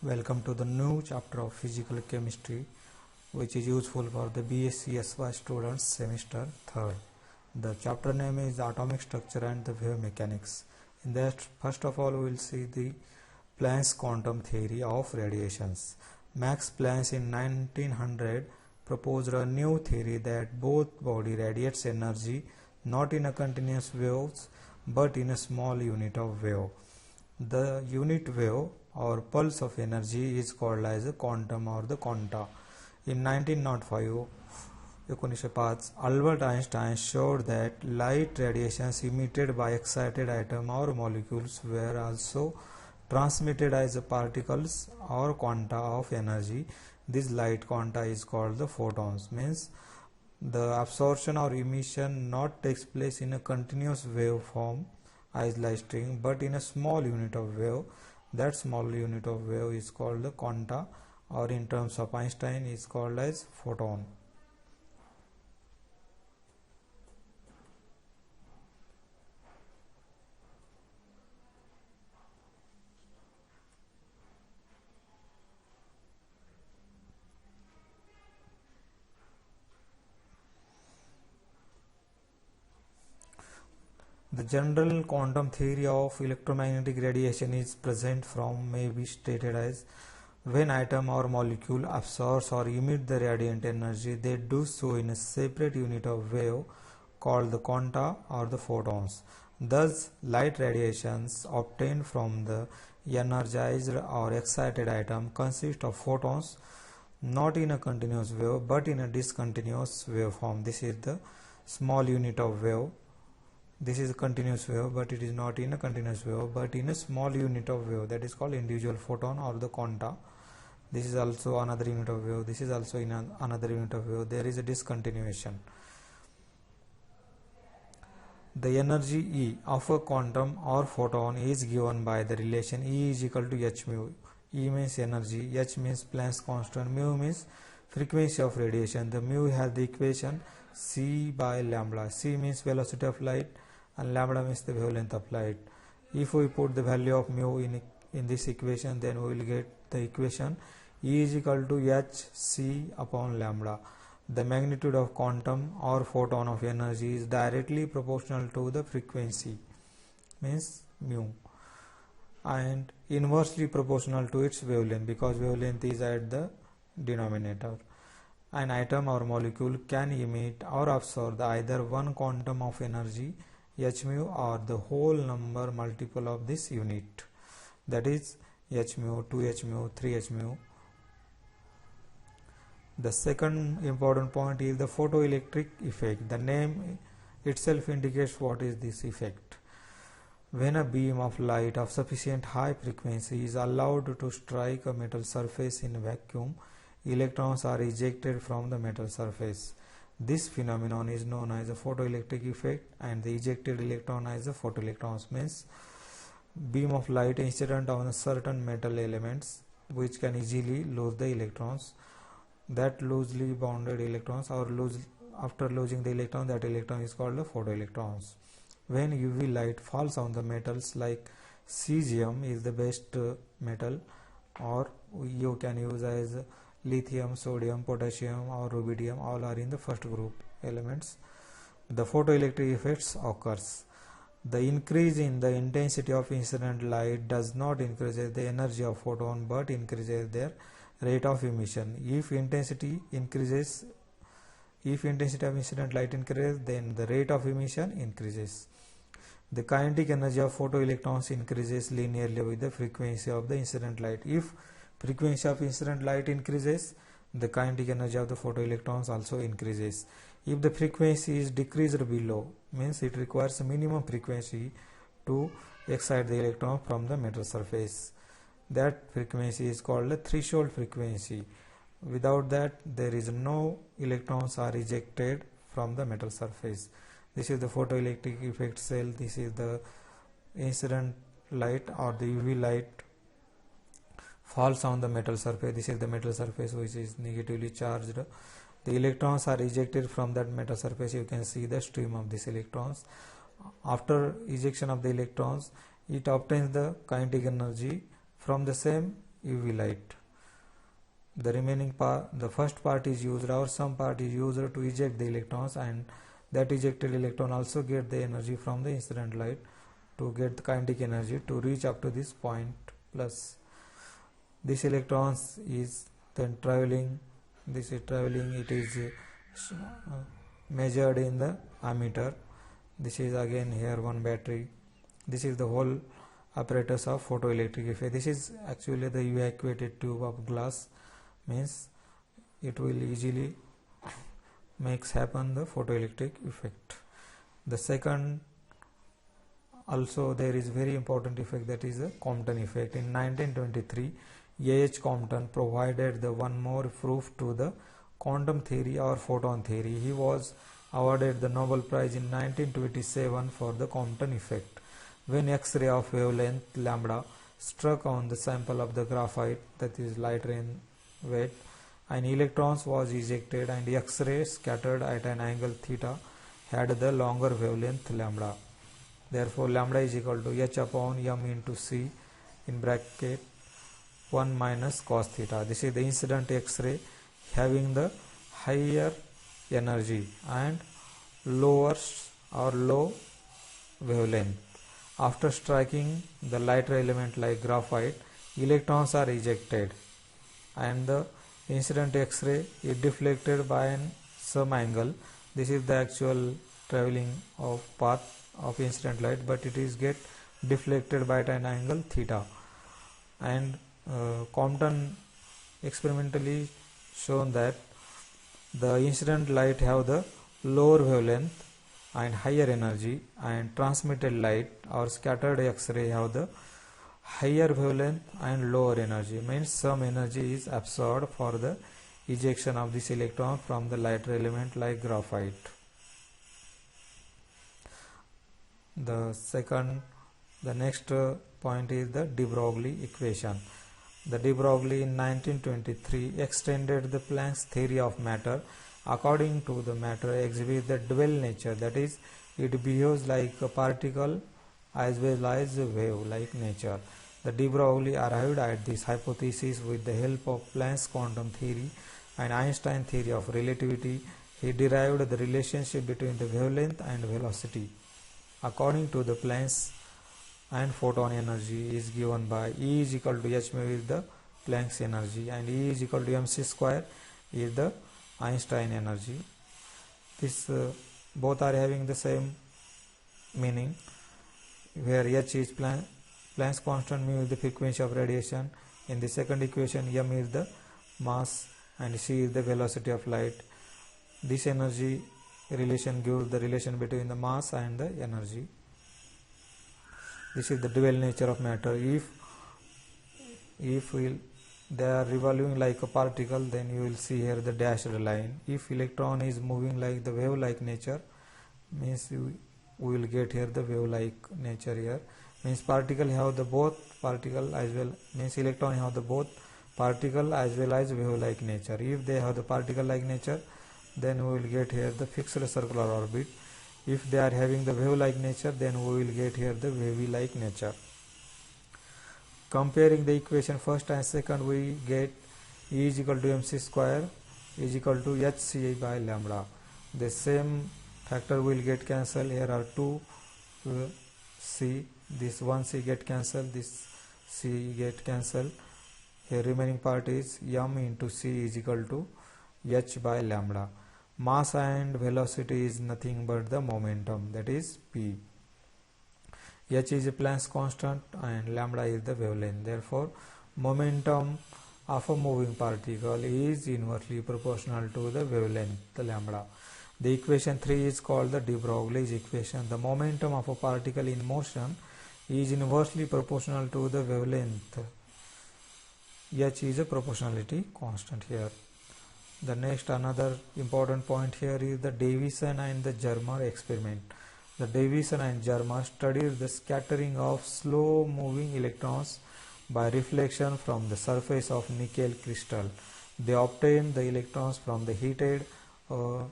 Welcome to the new chapter of physical chemistry, which is useful for the BSc SY students semester 3rd. The chapter name is Atomic Structure and the Wave Mechanics. In that, first of all, we will see the Planck's quantum theory of radiations. Max Planck in 1900 proposed a new theory that both body radiates energy not in a continuous waves but in a small unit of wave. The unit wave or pulse of energy is called as a quantum or the quanta. In 1905, Albert Einstein showed that light radiations emitted by excited atom or molecules were also transmitted as particles or quanta of energy. This light quanta is called the photons. Means the absorption or emission not takes place in a continuous wave form as light string but in a small unit of wave. That small unit of wave is called the quanta, or in terms of Einstein is called as photon. The general quantum theory of electromagnetic radiation is present from may be stated as when atom or molecule absorbs or emit the radiant energy, they do so in a separate unit of wave called the quanta or the photons. Thus, light radiations obtained from the energized or excited atom consist of photons not in a continuous wave but in a discontinuous waveform. This is the small unit of wave. This is a continuous wave, but it is not in a continuous wave but in a small unit of wave, that is called individual photon or the quanta. This is also another unit of wave. This is also in another unit of wave. There is a discontinuation. The energy E of a quantum or photon is given by the relation E is equal to h mu. E means energy, h means Planck's constant, mu means frequency of radiation. The mu has the equation c by lambda. C means velocity of light and lambda means the wavelength of light. If we put the value of mu in this equation, then we will get the equation E is equal to h c upon lambda. The magnitude of quantum or photon of energy is directly proportional to the frequency, means mu, and inversely proportional to its wavelength, because wavelength is at the denominator. An atom or molecule can emit or absorb either one quantum of energy h mu or the whole number multiple of this unit, that is h mu, 2h mu, 3h mu. The second important point is the photoelectric effect. The name itself indicates what is this effect. When a beam of light of sufficient high frequency is allowed to strike a metal surface in a vacuum, electrons are ejected from the metal surface. This phenomenon is known as a photoelectric effect, and the ejected electron as a photoelectrons. Means beam of light incident on a certain metal elements which can easily lose the electrons. That loosely bounded electrons, or after losing the electron, that electron is called the photoelectrons. When UV light falls on the metals like cesium is the best metal, or you can use as lithium, sodium, potassium or rubidium, all are in the first group elements, the photoelectric effects occurs. The increase in the intensity of incident light does not increase the energy of photon but increases their rate of emission. If intensity of incident light increases, then the rate of emission increases. The kinetic energy of photoelectrons increases linearly with the frequency of the incident light. If frequency of incident light increases, the kinetic energy of the photoelectrons also increases. If the frequency is decreased below, means it requires a minimum frequency to excite the electron from the metal surface. That frequency is called the threshold frequency. Without that, there is no electrons are ejected from the metal surface. This is the photoelectric effect cell. This is the incident light or the UV light falls on the metal surface. This is the metal surface which is negatively charged. The electrons are ejected from that metal surface. You can see the stream of these electrons. After ejection of the electrons, it obtains the kinetic energy from the same UV light. The remaining part, the first part is used, or some part is used to eject the electrons, and that ejected electron also get the energy from the incident light to get the kinetic energy to reach up to this point plus. This electrons is then traveling, this is traveling, it is measured in the ammeter. This is again here one battery. This is the whole apparatus of photoelectric effect. This is actually the evacuated tube of glass, means it will easily makes happen the photoelectric effect. The second, also there is very important effect, that is the Compton effect. In 1923, A.H. Compton provided the one more proof to the quantum theory or photon theory. He was awarded the Nobel Prize in 1927 for the Compton effect. When X-ray of wavelength lambda struck on the sample of the graphite, that is light rain weight, and electrons was ejected, and X-ray scattered at an angle theta had the longer wavelength lambda. Therefore lambda is equal to h upon m into c in bracket 1 minus cos theta. This is the incident X-ray having the higher energy and lower or low wavelength. After striking the lighter element like graphite, electrons are ejected, and the incident X-ray is deflected by some angle. This is the actual traveling of path of incident light, but it is get deflected by an angle theta. And Compton experimentally shown that the incident light have the lower wavelength and higher energy, and transmitted light or scattered X-ray have the higher wavelength and lower energy, means some energy is absorbed for the ejection of this electron from the lighter element like graphite. The next point is the de Broglie equation. The de Broglie in 1923 extended the Planck's theory of matter. According to the matter exhibits the dual nature, that is, it behaves like a particle as well as a wave like nature. The de Broglie arrived at this hypothesis with the help of Planck's quantum theory and Einstein theory of relativity. He derived the relationship between the wavelength and velocity. According to the Planck's, and photon energy is given by E is equal to h mu is the Planck's energy, and E is equal to mc square is the Einstein energy. This both are having the same meaning, where h is Planck's constant, mu is the frequency of radiation. In the second equation, m is the mass and c is the velocity of light. This energy relation gives the relation between the mass and the energy. This is the dual nature of matter. If they are revolving like a particle, then you will see here the dashed line. If electron is moving like the wave like nature, means we will get here the wave like nature here. Means particle have the both particle as well, means electron have the both particle as well as wave like nature. If they have the particle like nature, then we will get here the fixed circular orbit. If they are having the wave like nature, then we will get here the wavy like nature. Comparing the equation first and second, we get E is equal to mc square is equal to hc by lambda. The same factor will get cancelled. Here are two c, this one c get cancelled, this c get cancelled. Here remaining part is m into c is equal to h by lambda. Mass and velocity is nothing but the momentum, that is p. H is a Planck's constant and lambda is the wavelength. Therefore, momentum of a moving particle is inversely proportional to the wavelength, the lambda. The equation 3 is called the de Broglie's equation. The momentum of a particle in motion is inversely proportional to the wavelength. H is a proportionality constant here. The next another important point here is the Davison and the Germer experiment. The Davison and Germer studied the scattering of slow moving electrons by reflection from the surface of nickel crystal. They obtained the electrons from the heated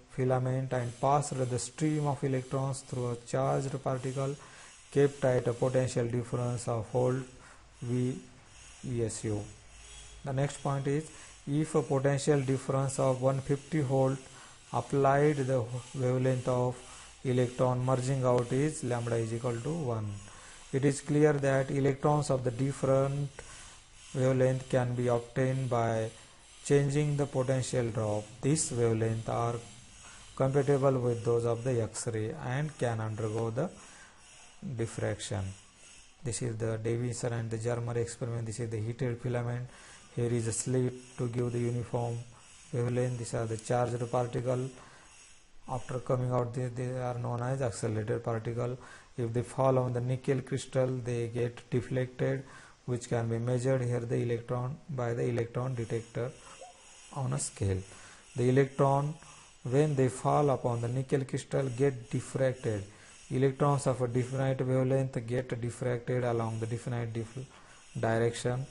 filament and passed the stream of electrons through a charged particle kept at a potential difference of volt V ESU. The next point is, if a potential difference of 150 volt applied, the wavelength of electron merging out is lambda is equal to 1. It is clear that electrons of the different wavelength can be obtained by changing the potential drop. These wavelengths are compatible with those of the X-ray and can undergo the diffraction. This is the Davison and the Germer experiment. This is the heated filament. Here is a slit to give the uniform wavelength. These are the charged particle. After coming out, they are known as accelerated particle. If they fall on the nickel crystal, they get deflected, which can be measured here the electron by the electron detector on a scale. The electron, when they fall upon the nickel crystal, get diffracted. Electrons of a definite wavelength get diffracted along the definite direction.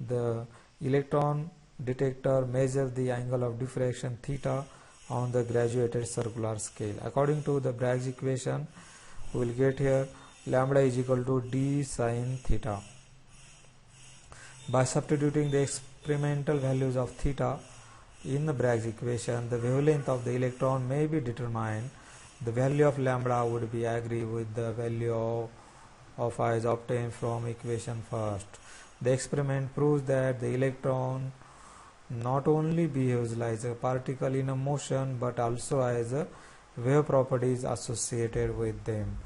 The electron detector measures the angle of diffraction theta on the graduated circular scale. According to the Bragg's equation, we will get here lambda is equal to d sin theta. By substituting the experimental values of theta in the Bragg's equation, the wavelength of the electron may be determined. The value of lambda would be agree with the value of I is obtained from equation first. The experiment proves that the electron not only behaves like a particle in a motion but also has a wave properties associated with them.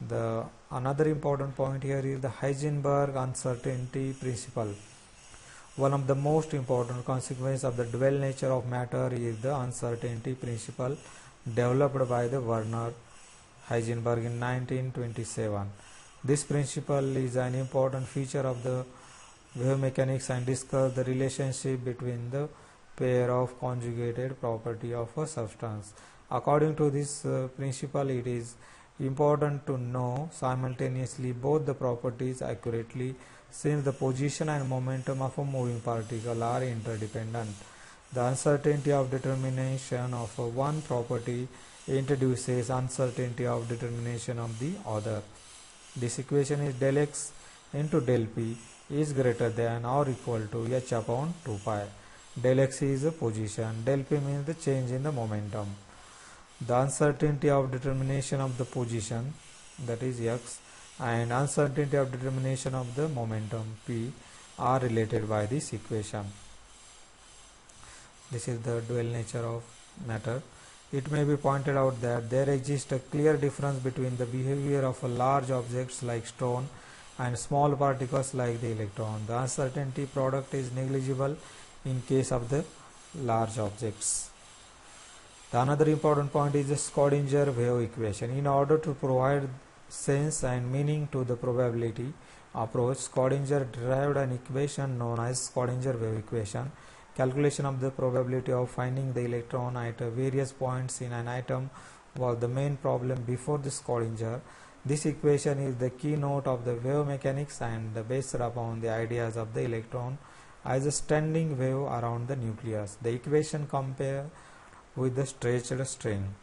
The another important point here is the Heisenberg uncertainty principle. One of the most important consequences of the dual nature of matter is the uncertainty principle developed by the Werner Heisenberg in 1927. This principle is an important feature of the wave mechanics and discuss the relationship between the pair of conjugated property of a substance. According to this principle, it is important to know simultaneously both the properties accurately, since the position and momentum of a moving particle are interdependent. The uncertainty of determination of one property introduces uncertainty of determination of the other. This equation is del x into del p is greater than or equal to h upon 2 pi. Del x is a position, del p means the change in the momentum. The uncertainty of determination of the position, that is x, and uncertainty of determination of the momentum p are related by this equation. This is the dual nature of matter. It may be pointed out that there exists a clear difference between the behavior of large objects like stone and small particles like the electron. The uncertainty product is negligible in case of the large objects. The another important point is the Schrödinger wave equation. In order to provide sense and meaning to the probability approach, Schrödinger derived an equation known as Schrödinger wave equation. Calculation of the probability of finding the electron at various points in an atom was the main problem before the Schrödinger. This equation is the keynote of the wave mechanics and based upon the ideas of the electron as a standing wave around the nucleus. The equation compares with the stretched string.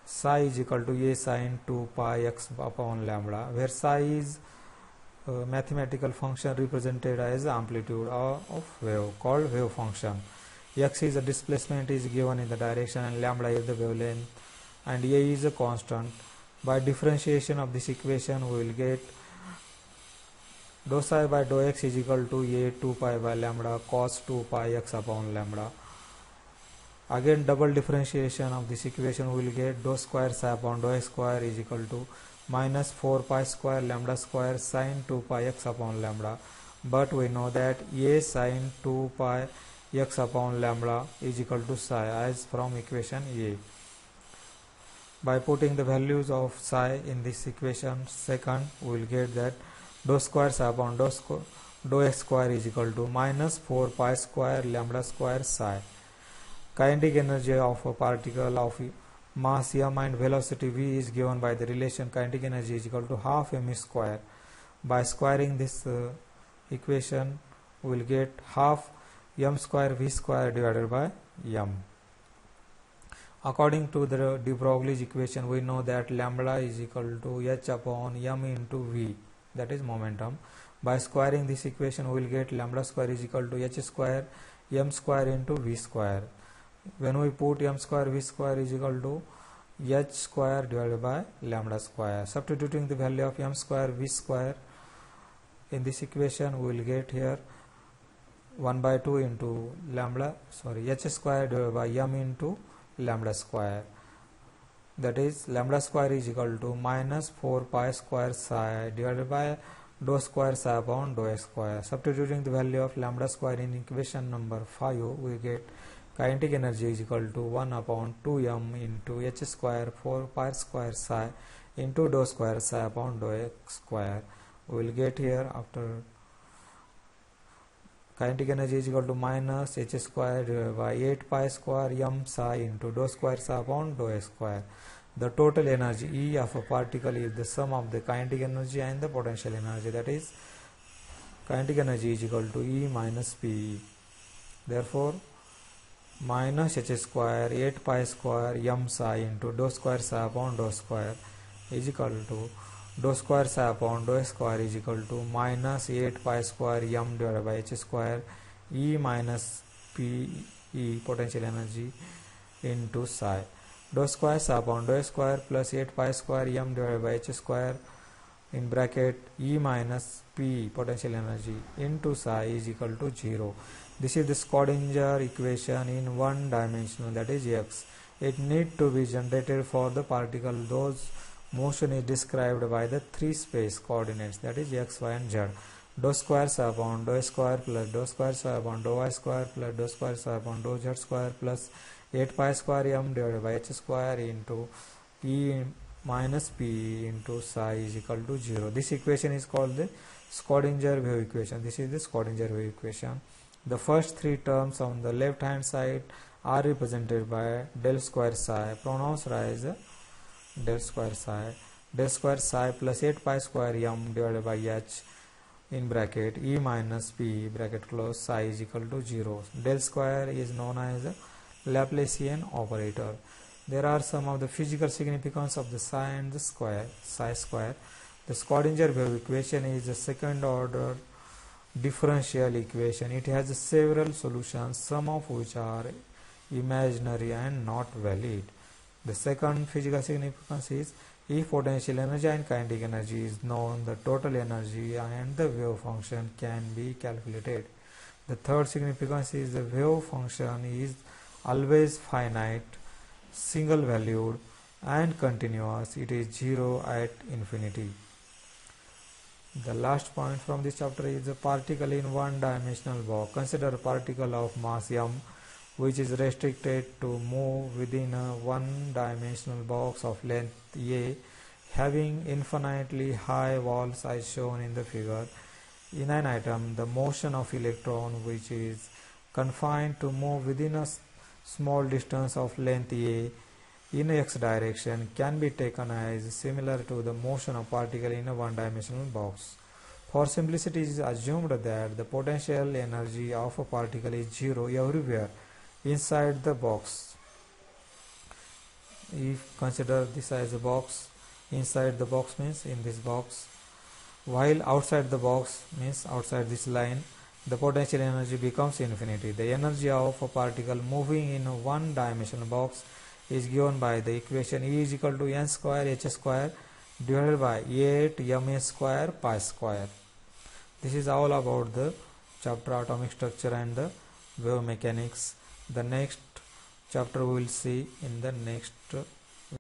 Psi is equal to a sin 2 pi x upon lambda, where psi is mathematical function represented as amplitude of wave called wave function. X is a displacement is given in the direction and lambda is the wavelength and a is a constant. By differentiation of this equation, we will get dou psi by dou x is equal to a 2 pi by lambda cos 2 pi x upon lambda. Again, double differentiation of this equation, we will get dou square psi upon dou x square is equal to minus 4 pi square lambda square sin 2 pi x upon lambda. But we know that a sin 2 pi x upon lambda is equal to psi as from equation A. By putting the values of psi in this equation second, we will get that dou square psi upon dou x square is equal to minus 4 pi square lambda square psi. Kinetic energy of a particle of mass m and velocity v is given by the relation kinetic energy is equal to half m square. By squaring this equation, we will get half m square v square divided by m. According to the de Broglie's equation, we know that lambda is equal to h upon m into v, that is momentum. By squaring this equation, we will get lambda square is equal to h square m square into v square. When we put m square v square is equal to h square divided by lambda square. Substituting the value of m square v square in this equation, we will get here 1 by 2 into h square divided by m into lambda square. That is lambda square is equal to minus 4 pi square psi divided by dou square psi upon dou x square. Substituting the value of lambda square in equation number 5, we get kinetic energy is equal to 1 upon 2m into h square 4 pi square psi into dou square psi upon dou x square. We will get here after kinetic energy is equal to minus h square divided by 8 pi square m psi into dou square psi upon dou x square. The total energy E of a particle is the sum of the kinetic energy and the potential energy. That is, kinetic energy is equal to E minus P. Therefore, minus h square 8 pi square m psi into dou square psi upon dou square is equal to dou square psi upon dou square is equal to minus 8 pi square m divided by h square E minus P E potential energy into psi. Dou square psi upon dou square plus 8 pi square m divided by h square in bracket E minus P potential energy into psi is equal to 0. This is the Schrödinger equation in one dimensional, that is x. It need to be generated for the particle whose motion is described by the three space coordinates, that is x, y and z. Dou square psi upon dou square plus dou square psi upon dou y square plus dou square psi upon dou z square plus 8 pi square m divided by h square into E minus P into psi is equal to 0. This equation is called the Schrödinger wave equation. This is the Schrödinger wave equation. The first three terms on the left hand side are represented by del square psi, pronounced as del square psi plus 8 pi square m divided by h in bracket E minus P bracket close psi is equal to 0. Del square is known as a Laplacian operator. There are some of the physical significance of the psi and the psi square. The Schrödinger wave equation is a second order differential equation. It has several solutions, some of which are imaginary and not valid. The second physical significance is if potential energy and kinetic energy is known, the total energy and the wave function can be calculated. The third significance is the wave function is always finite, single valued and continuous. It is 0 at infinity. The last point from this chapter is a particle in one dimensional box. Consider a particle of mass m which is restricted to move within a one dimensional box of length a having infinitely high walls as shown in the figure. In an atom, the motion of electron which is confined to move within a small distance of length a in x direction can be taken as similar to the motion of particle in a one-dimensional box. For simplicity, it is assumed that the potential energy of a particle is 0 everywhere inside the box. If consider this as a box, inside the box means in this box, while outside the box means outside this line, the potential energy becomes infinity. The energy of a particle moving in a one-dimensional box is given by the equation E is equal to n square h square divided by 8 m square pi square. This is all about the chapter atomic structure and the wave mechanics. The next chapter we will see in the next